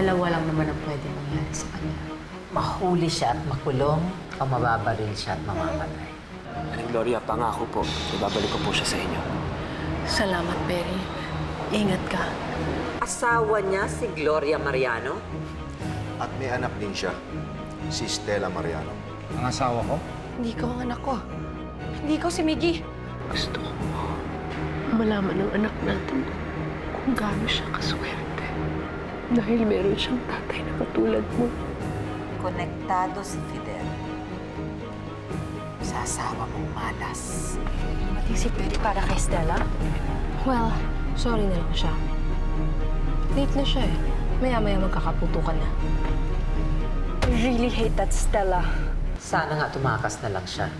dalawa lang naman ang pwede mangyari sa kanya. Mahuli siya at makulong o mababaril siya at mamamatay. Aling Gloria, pangako po, ibabalik ko po siya sa inyo. Salamat, Perry. Ingat ka. Asawa niya si Gloria Mariano? At may anak din siya, si Stella Mariano. Ang asawa ko? Hindi ikaw ang anak ko. Hindi ikaw si Miggy. Gusto ko malaman ng anak natin kung gaano siya kaswerte. Dahil meron siyang tatay na katulad mo. Konektado si Fidel sa asawa mong malas. Dumating si Perry para kay Stella? Well, sorry na lang siya. Late na siya eh. Maya-maya magkakaputukan na. I really hate that Stella. Sana nga tumakas na lang siya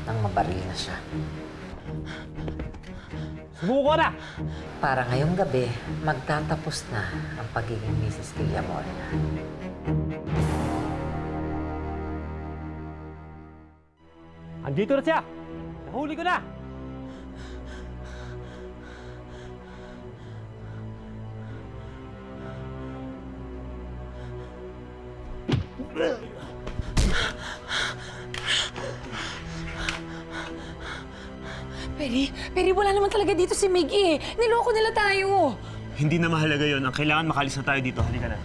nang mabaril na siya. Subuko na! Para ngayong gabi, magtatapos na ang pagiging Mrs. Villamoria. Andito na siya! Nahuli ko na! Perry, wala naman talaga dito si Miggy eh. Niloko nila tayo. Hindi na mahalaga yon. Ang kailangan makalis na tayo dito. Halika na.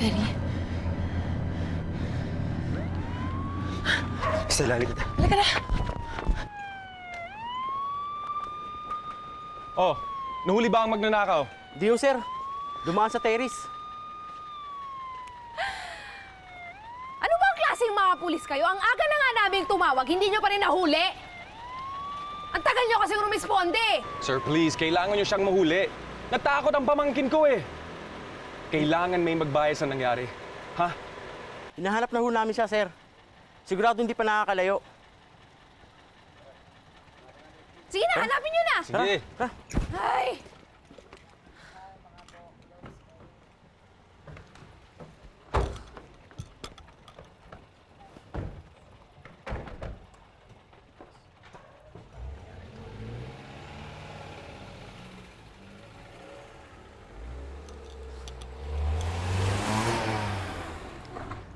Perry, Stella, halika na. halika na. Oh, nahuli ba ang magnanakaw? Di ho, sir. Dumaan sa terrace. Ano ba ang klaseng mga pulis kayo? Ang aga na nga namin tumawag, hindi nyo pa rin nahuli? Ang tagal nyo kasing rumisponde! Sir, please, kailangan nyo siyang mahuli. Natakot ang pamangkin ko eh. Kailangan may magbayad sa nangyari. Ha? Hinahanap na ho namin siya, sir. Sigurado hindi pa nakakalayo. Sige na, hanapin nyo na! Sige. Ay!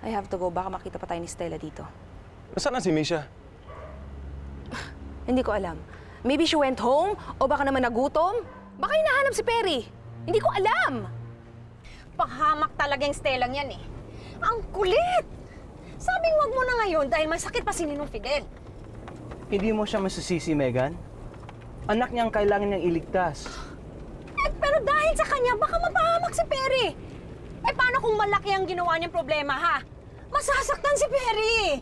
I have to go. Baka makita pa tayo ni Stella dito. Nasaan na si Misha? Hindi ko alam. Maybe she went home? O baka naman nagutom? Baka hinahanap si Perry. Hindi ko alam. Panghamak talaga yung Stellang yan eh. Ang kulit! Sabing wag mo na ngayon dahil may sakit pa si Ninong Fidel. Hindi mo siya masasisi, Megan. Anak niya ang kailangan niyang iligtas. Eh, pero dahil sa kanya, baka mapahamak si Perry. Eh, paano kung malaki ang ginawa niyang problema, ha? Masasaktan si Perry!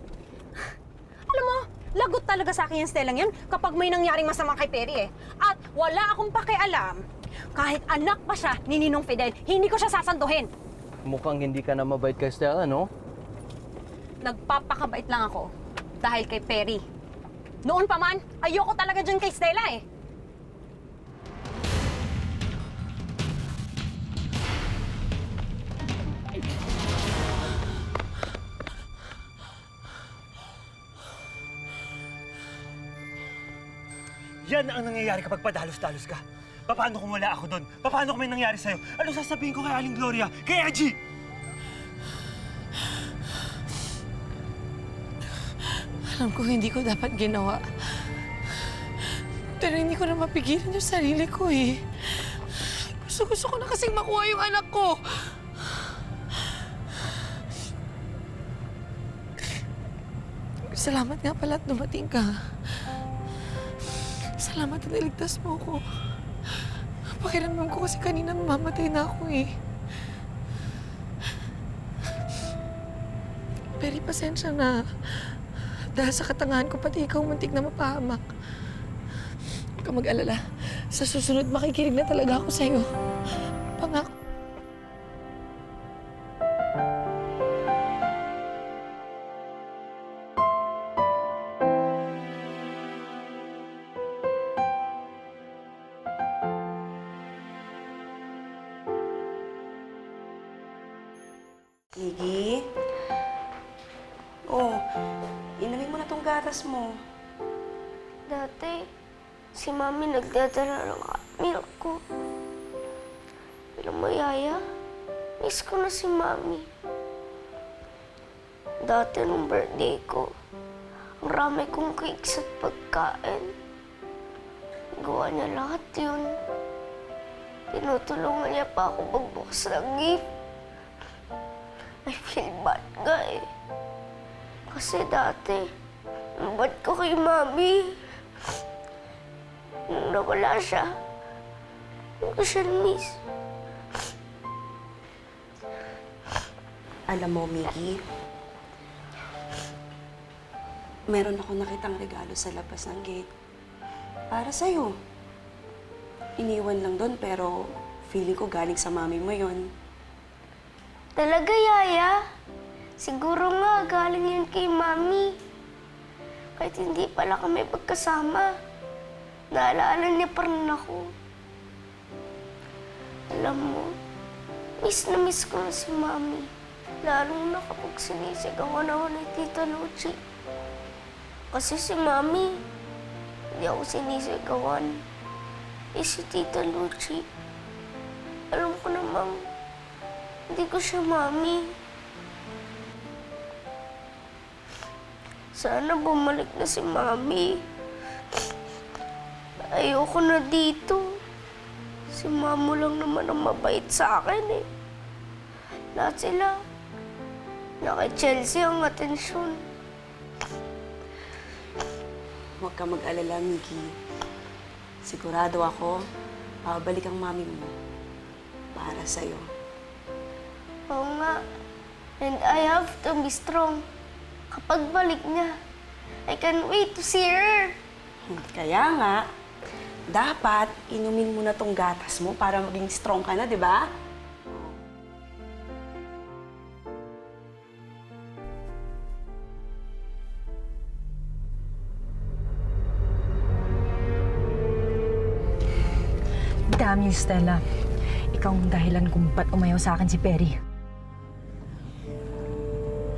Alam mo, lagot talaga sa akin yung Stellang yun kapag may nangyaring masama kay Perry eh. At wala akong pakialam, kahit anak pa siya ni Ninong Fidel, hindi ko siya sasantuhin. Mukhang hindi ka na mabait kay Stella, no? Nagpapakabait lang ako dahil kay Perry. Noon pa man, ayoko talaga dyan kay Stella eh. Yan ang nangyayari kapag padalos-dalos ka. Paano kung wala ako doon? Paano kung may nangyari sa'yo? Ano sasabihin ko kay Aling Gloria? Kay Aji? Alam ko hindi ko dapat ginawa. Pero hindi ko na mapigilan yung sarili ko eh. Gusto ko na kasing makuha yung anak ko. Salamat nga pala at dumating ka. Salamat at iligtas mo ko. Pakiramdam ko kasi kanina mamamatay na ako eh. Pero pasensya na. Dahil sa katangahan ko, pati ikaw muntik na mapahamak. Huwag ka mag-alala. Sa susunod, makikinig na talaga ako sa'yo. Pangako. Iggy? Oh, inumin mo na tong gatas mo. Dati, si Mami nagdadala ng milk ko. Alam mo, Yaya, miss ko na si Mami. Dati nung birthday ko, ang rami kong cakes at pagkain. Gawa niya lahat yun. Tinutulungan niya pa ako magbukas ng gift. I feel bad nga eh. Kasi dati, ang bad ko kay Mami. Nung nawala siya, hindi ko siya miss. Alam mo, Miggy, meron ako nakitang regalo sa labas ng gate. Para sa'yo. Iniwan lang doon pero feeling ko galing sa mami mo yon. Talaga, Yaya? Siguro nga galing yun kay Mami. Kahit hindi pala kami magkasama, naalala niya pa rin ako. Alam mo, miss na miss ko na si Mami. Lalo na kapag sinisigawan ako ni Tita Lucy. Kasi si Mami, hindi ako sinisigawan. Eh si Tita Lucy, alam ko namang hindi ko siya Mami. Sana bumalik na si Mami. Ayoko na dito. Si Mamo lang naman ang mabait sa akin eh. Lahat sila, naka-Chelsea ang atensyon. Huwag ka mag-alala, Miggy. Sigurado ako, babalik ang mami mo para sa'yo. Oo nga. And I have to be strong. Kapag balik niya, I can't wait to see her. Kaya nga, dapat inumin mo na tong gatas mo para maging strong ka na, di ba? Damn you, Stella. Ikaw ang dahilan kung ba't umayaw sa akin si Perry.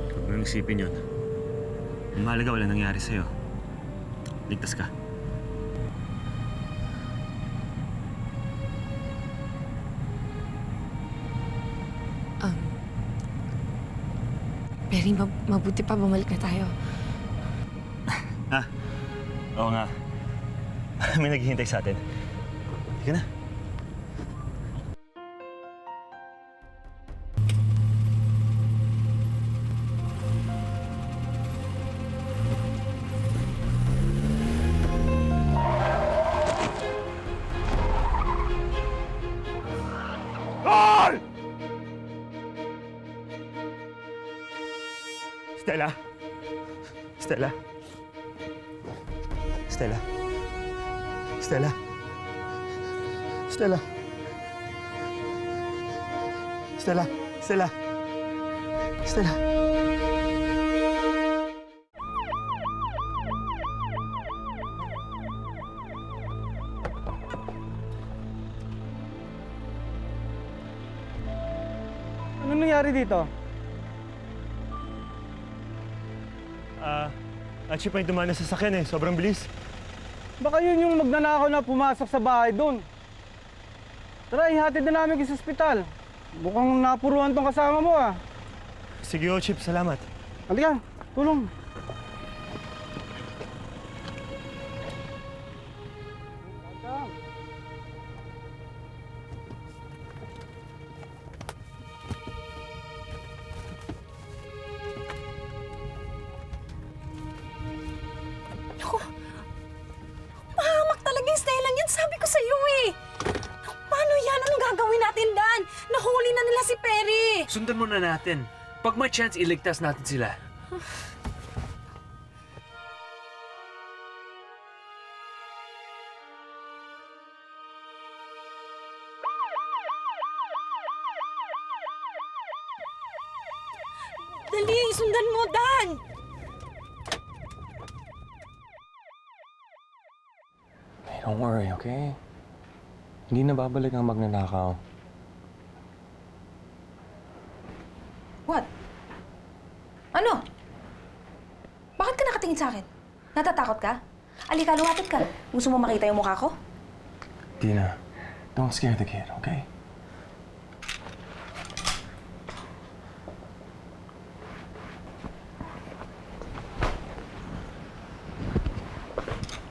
Huwag mo nang isipin yun. Ang mahalaga wala nangyari sa'yo. Ligtas ka. Perry, mabuti pa bumalik na tayo. Oo nga. May naghihintay sa atin. Sige na. Stella! Stella! Stella! Stella! Stella! Stella! Stella! Stella! Ano nangyari dito? Actually pa yung dumaan na sasakyan eh. Sobrang bilis. Baka yun yung magnanakaw na pumasok sa bahay doon. Tara, ihatid na namin sa ospital. Mukhang napuruan tong kasama mo ah. Sige, Chip. Salamat. Halika, tulong. Pahamak talaga yung Stella niyan. Sabi ko sa'yo eh. Paano Stella, si Perry! Sundan muna natin. Pag may chance, iligtas natin sila. Dali, sundan mo, Dan! Hey, don't worry, okay? Hindi na babalik ang magnanakaw. What? Ano? Bakit ka nakatingin sa akin? Natatakot ka? Alika, luwapit ka. Gusto mo makita yung mukha ko? Dina, don't scare the kid, okay?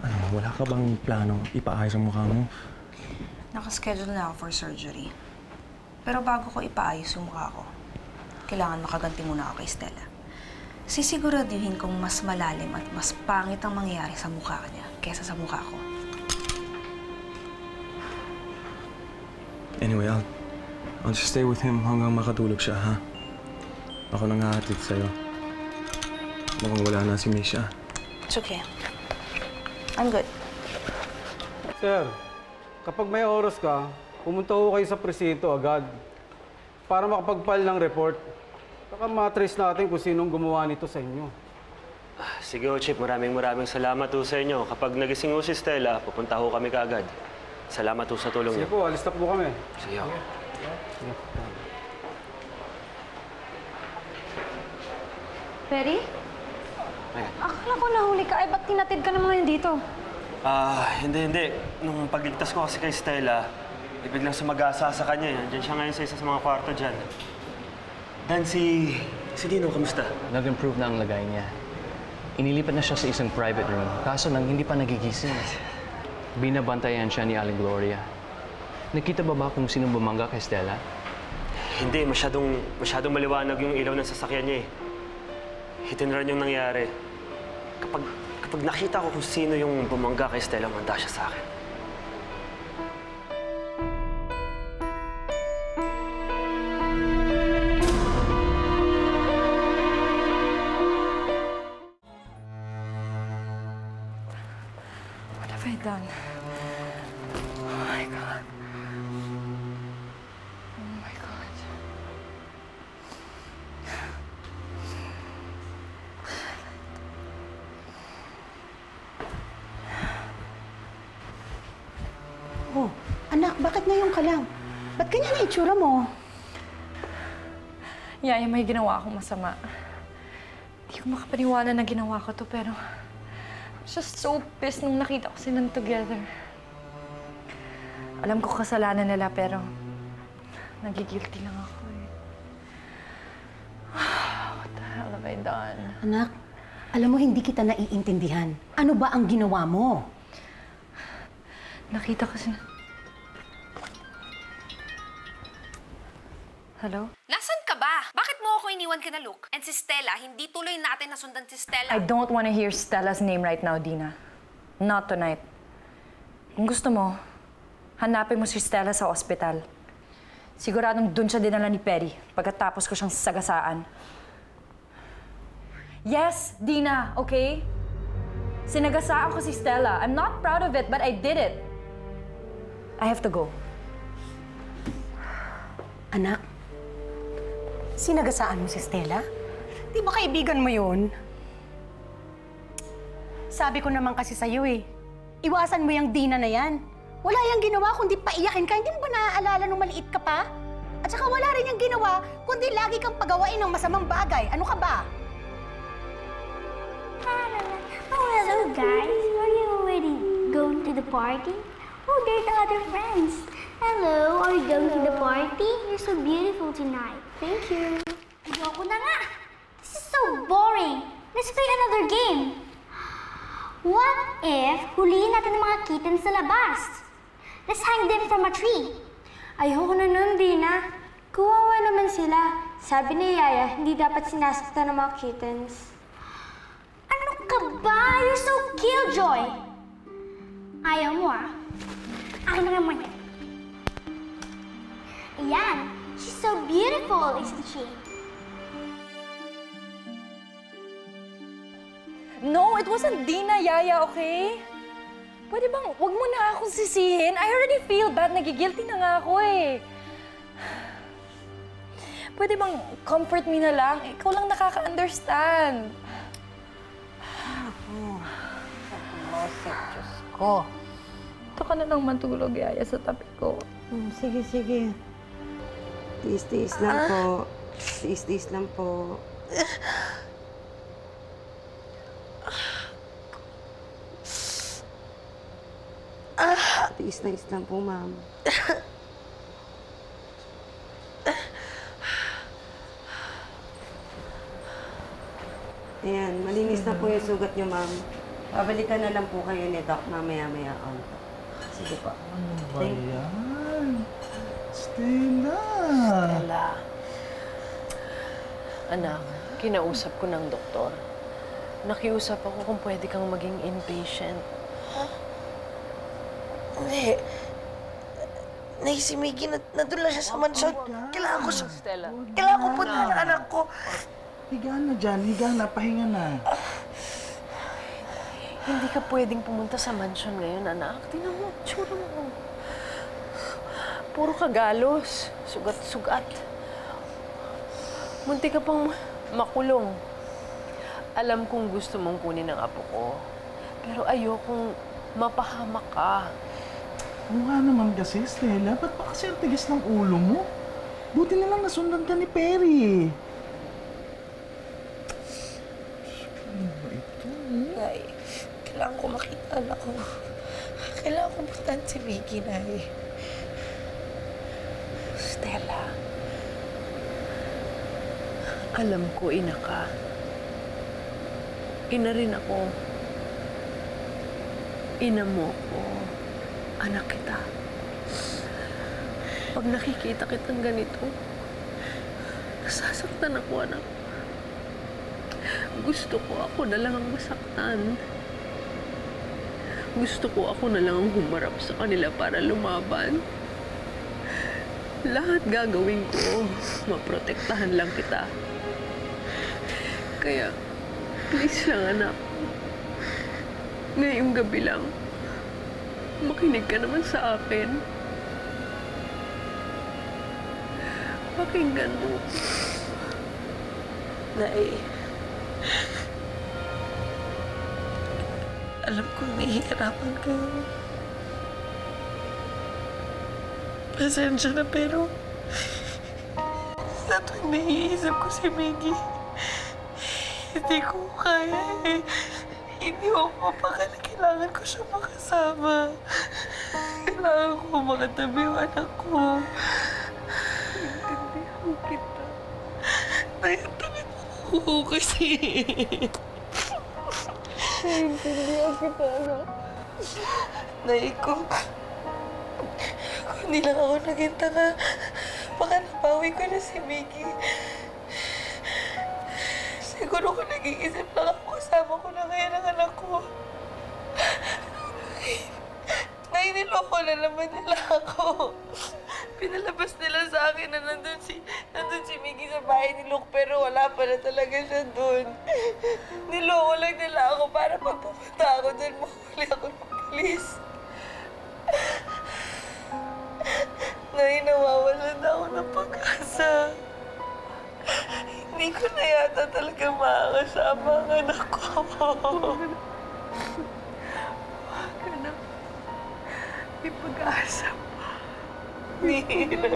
Ano, wala ka bang plano ipaayos ang mukha mo? Nakaschedule na ako for surgery. Pero bago ko ipaayos yung mukha ko, kailangan makaganti muna ako kay Stella. Sisiguraduhin kong mas malalim at mas pangit ang mangyayari sa mukha niya kaysa sa mukha ko. Anyway, I'll just stay with him hanggang makatulog siya, ha? Ako nang hahatid sa'yo. Mukhang wala na si Misha. It's okay. I'm good. Sir, kapag may oras ka, pumunta ho kayo sa presinto agad para makapag-file ng report. Baka matrace natin kung sinong gumawa nito sa inyo. Sige ho, Chip. Maraming salamat ho sa inyo. Kapag nagising ho si Stella, pupunta ho kami kaagad. Salamat ho sa tulong Sige niyo. po, alis na po kami. Sige ho. Perry? Ayan. Akala ko nahuli ka. Ay, ba't tinatid ka naman ngayon dito? Hindi. Nung pagligtas ko kasi kay Stella, biglang sumagasa sa kanya. Nandiyan siya ngayon sa isa sa mga kwarto dyan. Dan, si Dino, kamusta? Nag-improve na ang lagay niya. Inilipat na siya sa isang private room. Kaso nang hindi pa nagigising. Binabantayan siya ni Aling Gloria. Nakita ba kung sinong bumangga kay Stella? Hindi, masyadong maliwanag yung ilaw ng sasakyan niya eh. Hit and run yung nangyari. Kapag nakita ko kung sino yung bumangga kay Stella, manda siya sa akin. What have I done? Oh my God. Oh my God. Oh, anak, bakit ngayon ka lang? Ba't ganyan na itsura mo? Yaya, may ginawa akong masama. Hindi ko makapaniwala na ginawa ko to, pero I'm just so pissed nung nakita ko silang together. Alam ko kasalanan nila, pero nagigilty lang ako eh. What the hell have I done? Anak, alam mo hindi kita naiintindihan. Ano ba ang ginawa mo? Nakita ko sila... Hello? Nasaan ka ba? Bakit mo ako iniwan kina Luke? And si Stella, hindi tuloy natin nasundan si Stella. I don't want to hear Stella's name right now, Dina. Not tonight. Kung gusto mo, hanapin mo si Stella sa ospital. Siguradong dun siya dinala ni Perry pagkatapos ko siyang sagasaan. Yes, Dina, okay? Sinagasaan ko si Stella. I'm not proud of it, but I did it. I have to go. Anak, sinagasaan mo si Stella? Di ba kaibigan mo yun? Sabi ko naman kasi sa'yo eh, iwasan mo yung Dina na yan. Wala yang ginawa kundi paiyakin ka. Hindi mo ba naaalala nung maliit ka pa? At saka wala rin yung ginawa kundi lagi kang pagawain ng masamang bagay. Ano ka ba? Oh, hello guys. Are you already going to the party? Oh, there's the other friends. Hello, are you going to the party? You're so beautiful tonight. Thank you. Ayoko na nga. This is so boring. Let's play another game. What if huliin natin ang mga kittens sa labas? Let's hang them from a tree. Ayoko na nun, Dina. Kawawa naman sila. Sabi ni Yaya, hindi dapat sinasaktan ng mga kittens. Ano ka ba? You're so killjoy! Ayaw mo ah. Akin na naman yan. Ayan. She's so beautiful, isn't she? No, it wasn't Dina, Yaya, okay? Pwede bang wag mo na akong sisihin? I already feel bad. Nagigilty na nga ako eh. Pwede bang comfort me na lang? Ikaw lang nakaka-understand. Diyos ko. Ito ka na lang matulog, Yaya, sa tabi ko. Sige, sige. Tiis-tiis lang po. Tiis-tiis lang po. Tiis-tiis lang po, ma'am. Ayan, malinis na po yung sugat niyo, ma'am. Babalikan na lang po kayo ni Doc mamaya-maya on. Sige po. Thank you. Stella. Anak, kinausap ko ng doktor. Nakiusap ako kung pwede kang maging inpatient. Hindi. Si Miggy, nandun lang siya sa mansyon. Kailangan ko siya. Stella. Kailangan ko punta ng anak ko. Higa na dyan, higa na, pahinga na. Hindi ka pwedeng pumunta sa mansion ngayon, anak. Tingnan mo, tsura mo. Puro kagalos. Sugat-sugat. Munti ka pang makulong. Alam kong gusto mong kunin ang apo ko. Pero ayokong mapahamak ka. Mukha naman kasi, Stella. Ba't pa kasi ang tigas ng ulo mo? Buti na lang nasundan ka ni Perry. Ano ba ito? Nay, kailangan ko makita anak ko. Kailangan ko puntahan si Miggy, Nay. Stella, alam ko, ina ka. Ina rin ako. Ina mo ko. Anak kita. Pag nakikita kitang ganito, nasasaktan ako, anak. Gusto ko ako na lang ang masaktan. Gusto ko ako na lang ang humarap sa kanila para lumaban. Lahat gagawin ko, maprotektahan lang kita. Kaya, please lang, anak. Ngayong gabi lang, makinig ka naman sa akin. Pakinggan mo. Nay, alam kong nahihirapan ka. Pasensya na, pero sa tuwing naiisip ko si Miggy, hindi ko kaya eh. Hindi ko mapakala. Kailangan ko siya makasama. Kailangan ko makatabi yung anak ko. Intindihan kita. Naiintindihan mo ko kasi. Naiintindihan kita, anak. Nay, kung hindi lang ako naging tanga, baka nabawi ko na si Miggy. Siguro kung nag-iisip lang ako, kasama ko na ngayon ang anak ko. Ngayon niloko na naman nila ako. Pinalabas nila sa akin na nandun si Miggy sa bahay ni Luke, pero wala pa na talaga siya dun. Niloko lang nila ako para pag pupunta ako dun, mahuli ako ng pulis. Ngayon nawawalan na ako ng pag-asa. Hindi ko na yata talaga makakasama ang anak ko. Huwag, anak. May pag-asa pa. Nina.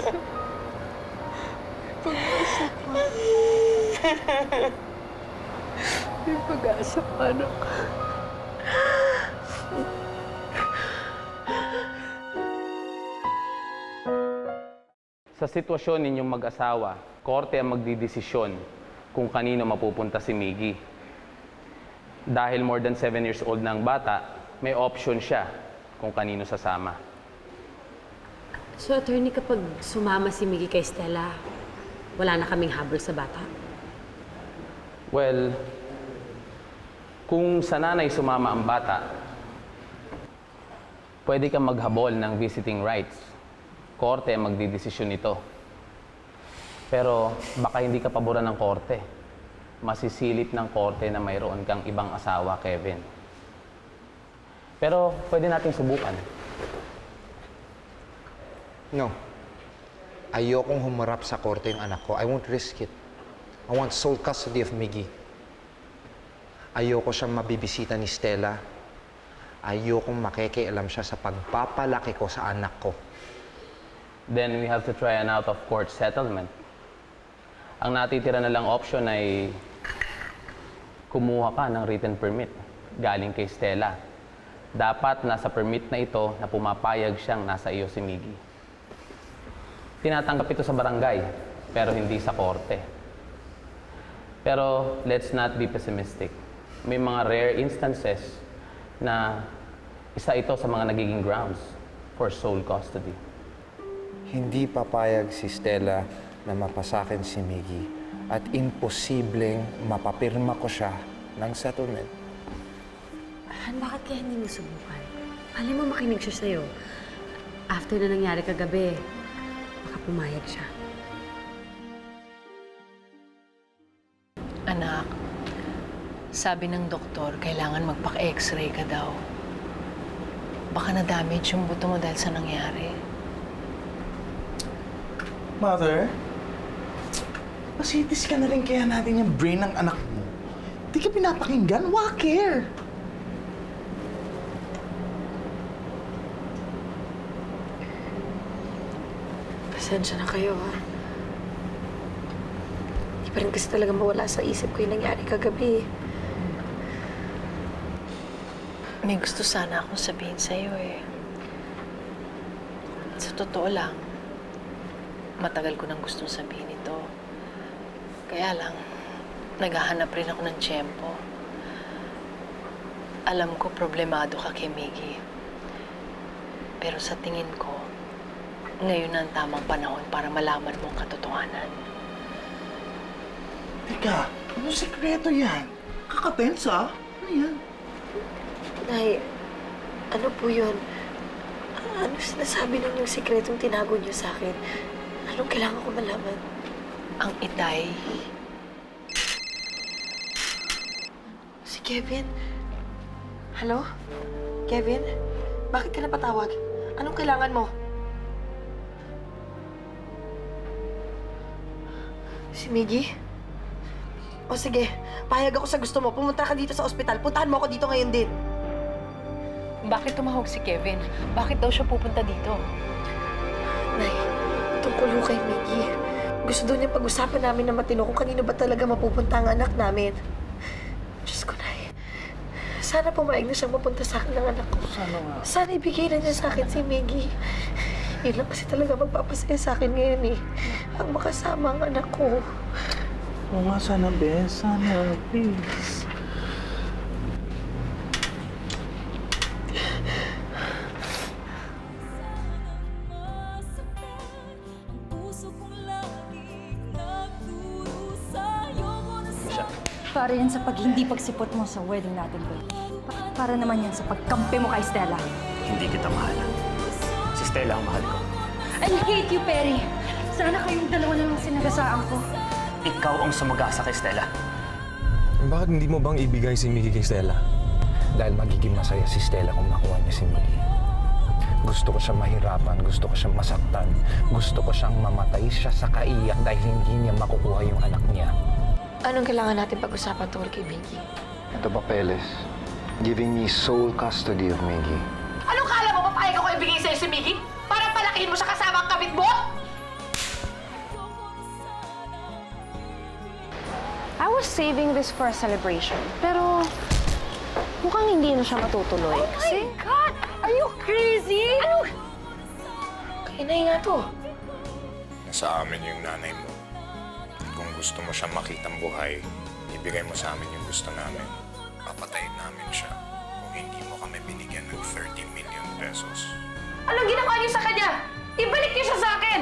May pag-asa pa. May pag-asa pa, anak. Sa sitwasyon ninyong mag-asawa, korte ang magdidesisyon kung kanino mapupunta si Miggy. Dahil more than 7 years old na ang bata, may option siya kung kanino sasama. So, attorney, kapag sumama si Miggy kay Stella, wala na kaming habol sa bata? Well, kung sa nanay sumama ang bata, pwede kang maghabol ng visiting rights. Korte ang magdidesisyon nito. Pero baka hindi ka paboran ng korte. Masisilip ng korte na mayroon kang ibang asawa, Kevin. Pero pwede nating subukan. No. Ayokong humarap sa korte yung anak ko. I won't risk it. I want sole custody of Miggy. Ayoko siyang mabibisita ni Stella. Ayokong makikialam siya sa pagpapalaki ko sa anak ko. Then we have to try an out-of-court settlement. Ang natitira na lang option ay kumuha ka ng written permit galing kay Stella. Dapat nasa permit na ito na pumapayag siyang nasa iyo si Miggy. Tinatanggap ito sa barangay, pero hindi sa korte. Pero let's not be pessimistic. May mga rare instances na isa ito sa mga nagiging grounds for sole custody. Hindi papayag si Stella na mapasakin si Miggy at imposibleng mapapirma ko siya ng settlement. Han, bakit kaya hindi mo subukan? Alam mo, makinig siya sa'yo. After na nangyari kagabi, baka pumayag siya. Anak, sabi ng doktor, kailangan magpaka-x-ray ka daw. Baka na-damage yung buto mo dahil sa nangyari. Mother, pasitis ka na rin kaya natin yung brain ng anak mo. Di ka pinapakinggan? Wakir! Pasensya na kayo, ha? Hindi pa rin kasi talaga mawala sa isip ko yung nangyari kagabi. May gusto sana akong sabihin sa'yo eh. Sa totoo lang, matagal ko nang gustong sabihin ito. Kaya lang, naghahanap rin ako ng tiyempo. Alam ko problemado ka kay Miggy. Pero sa tingin ko, ngayon na ang tamang panahon para malaman mo ang katotohanan. Teka, anong sekreto yan? Kakatensa? Ano yan? Nay, ano po yun? Ano sinasabi nun yung sikretong tinago niyo sa akin? Anong kailangan ko malaman? Ang itay. Si Kevin? Hello? Kevin? Bakit ka napatawag? Anong kailangan mo? Si Miggy? O sige, payag ako sa gusto mo. Pumunta ka dito sa ospital. Puntahan mo ako dito ngayon din. Bakit tumahog si Kevin? Bakit daw siya pupunta dito? Nay, tungkol ho kay Miggy. Gusto daw niya pag-usapan namin na matino kung kanino ba talaga mapupunta ang anak namin. Diyos ko, Nay. Sana pumayag na siyang mapunta sa akin ng anak ko. Sana nga. Sana ibigay na niya sa akin si Miggy. Yun lang kasi talaga magpapasaya sa akin ngayon eh. Ang makasama ang anak ko. Oo nga, sana, Bes. Sana, please. Para yan sa hindi pagsipot mo sa wedding natin, Boy. Para naman yan sa pagkampi mo kay Stella. Hindi kita mahal. Si Stella ang mahal ko. I hate you, Perry! Sana kayong dalawa na lang sinagasaan ko. Ikaw ang sumagasa kay Stella. Bakit hindi mo bang ibigay si Miggy kay Stella? Dahil magiging masaya si Stella kung makuha niya si Miggy. Gusto ko siyang mahirapan, gusto ko siyang masaktan, gusto ko siyang mamatay siya sa kaiyak dahil hindi niya makukuha yung anak niya. Anong kailangan natin pag-usapan tungkol kay Miggy? Ito papeles, giving me sole custody of Miggy. Anong kala mo papayag ako ibigay sa'yo si Miggy? Para palakihin mo siya kasama ang kabit mo? I was saving this for a celebration, pero mukhang hindi na siya matutuloy. Oh my God! Are you crazy? Ano? Kainay nga to. Nasa amin yung nanay mo. Kung gusto mo siyang makitang buhay, ibigay mo sa amin yung gusto namin. Papatayin namin siya kung hindi mo kami binigyan ng 30 million pesos. Anong ginawa niyo sa kanya? Ibalik niyo siya sa akin!